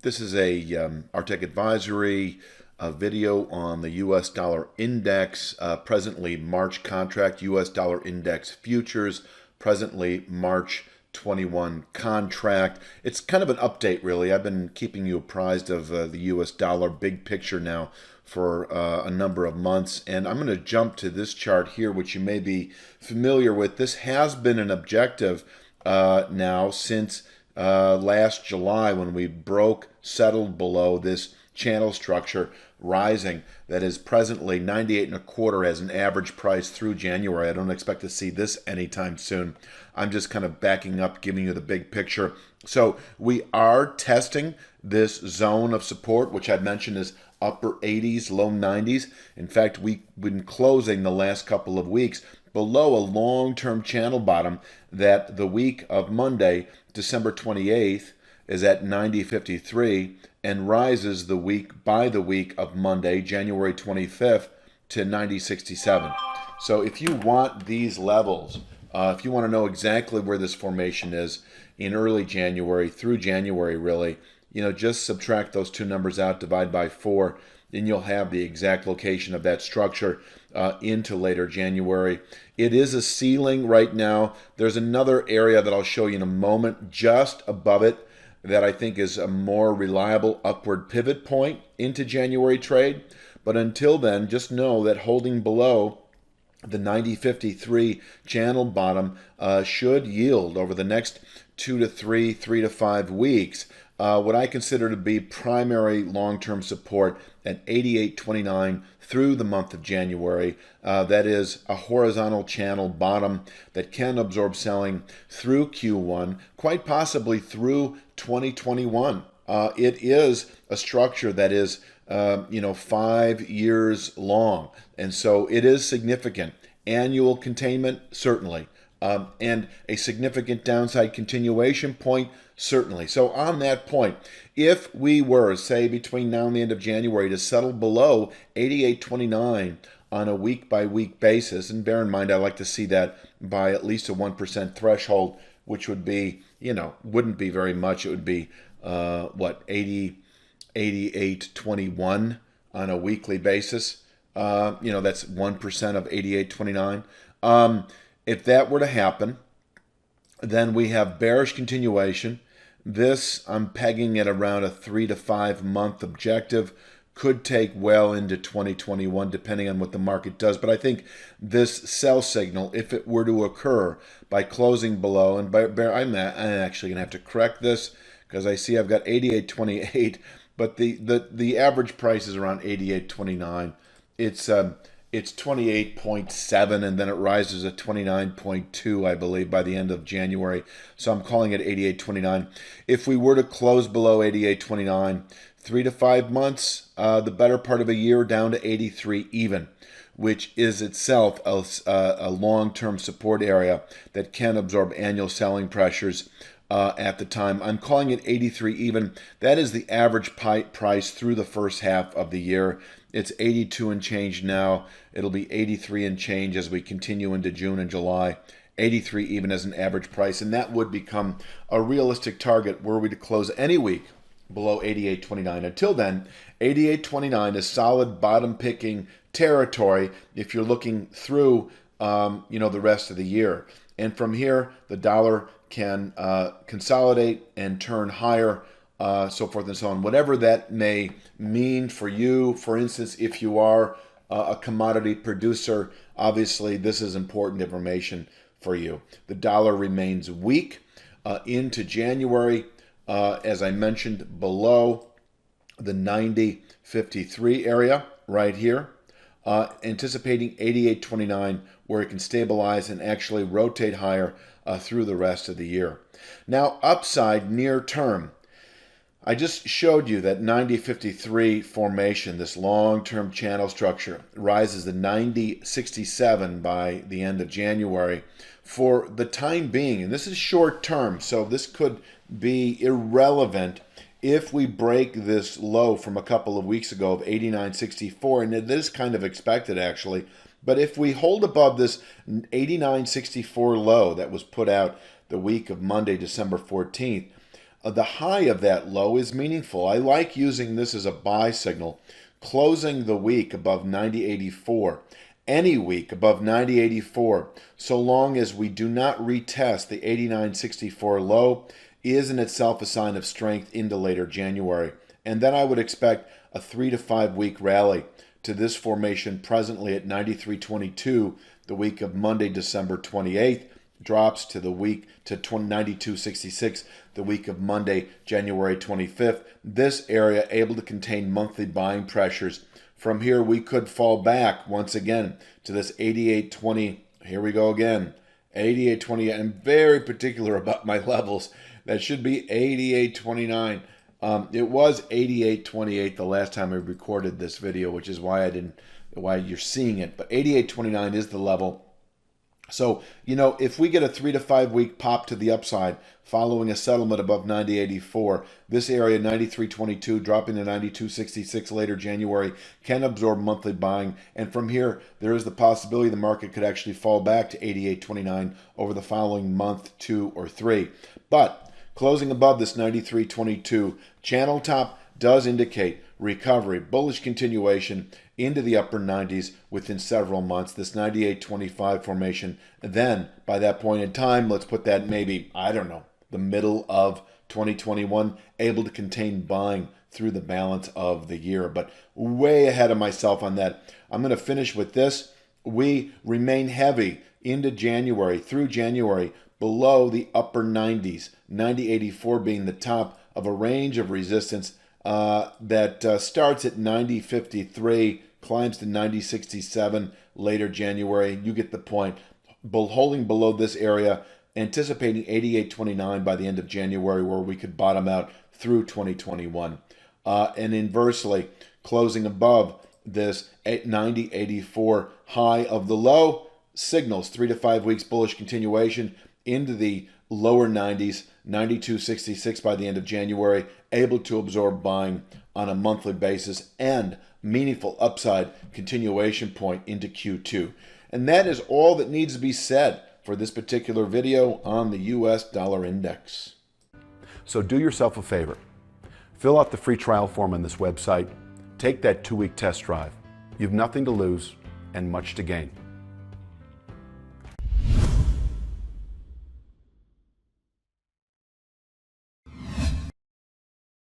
This is a Artac advisory video on the US dollar index, presently March contract, US dollar index futures, presently March 21 contract. It's kind of an update, really. I've been keeping you apprised of the US dollar big picture now for a number of months, and I'm going to jump to this chart here, which you may be familiar with. This has been an objective now since last July, when we settled below this channel structure, rising, that is presently 98 and a quarter as an average price through January. I don't expect to see this anytime soon. I'm just kind of backing up, giving you the big picture. So we are testing this zone of support, which I mentioned is upper 80s, low 90s. In fact, we've been closing the last couple of weeks below a long-term channel bottom that the week of Monday, December 28th, is at 90.53 and rises the week of Monday, January 25th, to 90.67. So if you want these levels, if you want to know exactly where this formation is in early January through January, really, just subtract those two numbers out, divide by 4, and you'll have the exact location of that structure into later January. It is a ceiling right now. There's another area that I'll show you in a moment just above it that I think is a more reliable upward pivot point into January trade. But until then, just know that holding below the 90.53 channel bottom should yield over the next 2 to 3 to 5 weeks what I consider to be primary long-term support at 88.29 through the month of January. That is a horizontal channel bottom that can absorb selling through Q1, quite possibly through 2021. It is a structure that is 5 years long, and so it is significant. Annual containment, certainly. And a significant downside continuation point, certainly. So on that point, if we were, say, between now and the end of January to settle below 88.29 on a week-by-week basis, and bear in mind I like to see that by at least a 1% threshold, which would be, wouldn't be very much. It would be, 88.21 on a weekly basis. That's 1% of 88.29. If that were to happen, then we have bearish continuation. This, I'm pegging at around a 3 to 5 month objective. Could take well into 2021, depending on what the market does. But I think this sell signal, if it were to occur by closing below, and I'm actually going to have to correct this because I see I've got 88.28, but the average price is around 88.29. It's 28.7, and then it rises at 29.2, I believe, by the end of January. So I'm calling it 88.29. If we were to close below 88.29, 3 to 5 months, the better part of a year, down to 83 even, which is itself a long-term support area that can absorb annual selling pressures at the time. I'm calling it 83 even. That is the average price through the first half of the year. It's 82 and change now. It'll be 83 and change as we continue into June and July. 83 even as an average price, and that would become a realistic target were we to close any week below 88.29. Until then, 88.29 is solid bottom picking territory if you're looking through the rest of the year. And from here, the dollar can consolidate and turn higher, so forth and so on. Whatever that may mean for you, for instance, if you are a commodity producer, obviously this is important information for you. The dollar remains weak into January, as I mentioned, below the 90.53 area right here, anticipating 88.29, where it can stabilize and actually rotate higher through the rest of the year. Now, upside near term. I just showed you that 90.53 formation, this long-term channel structure, rises to 90.67 by the end of January. For the time being, and this is short term, so this could be irrelevant if we break this low from a couple of weeks ago of 89.64, and it is kind of expected actually, but if we hold above this 89.64 low that was put out the week of Monday, December 14th, The high of that low is meaningful. I like using this as a buy signal. Closing the week above 90.84, any week above 90.84, so long as we do not retest the 89.64 low, is in itself a sign of strength into later January. And then I would expect a 3 to 5 week rally to this formation presently at 93.22 the week of Monday, December 28th, drops to the week to 92.66 the week of Monday, January 25th. This area able to contain monthly buying pressures. From here, we could fall back once again to this 88.20. Here we go again. 88.20. I'm very particular about my levels. That should be 88.29. It was 88.28 the last time I recorded this video, which is why you're seeing it. But 88.29 is the level. So, if we get a 3 to 5 week pop to the upside following a settlement above 90.84, this area 93.22 dropping to 92.66 later January can absorb monthly buying. And from here, there is the possibility the market could actually fall back to 88.29 over the following month, 2 or 3. But closing above this 93.22 channel top does indicate recovery, bullish continuation into the upper 90s within several months, this 98.25 formation. Then, by that point in time, let's put that maybe, the middle of 2021, able to contain buying through the balance of the year. But way ahead of myself on that. I'm going to finish with this. We remain heavy into January, through January, below the upper 90s, 90.84 being the top of a range of resistance that starts at 90.53, climbs to 90.67 later January. You get the point. Holding below this area, anticipating 88.29 by the end of January, where we could bottom out through 2021. And inversely, closing above this 90.84 high of the low, signals 3 to 5 weeks bullish continuation into the lower 90s, 92.66 by the end of January, able to absorb buying on a monthly basis and meaningful upside continuation point into Q2. And that is all that needs to be said for this particular video on the US dollar index. So do yourself a favor. Fill out the free trial form on this website. Take that 2-week test drive. You've nothing to lose and much to gain.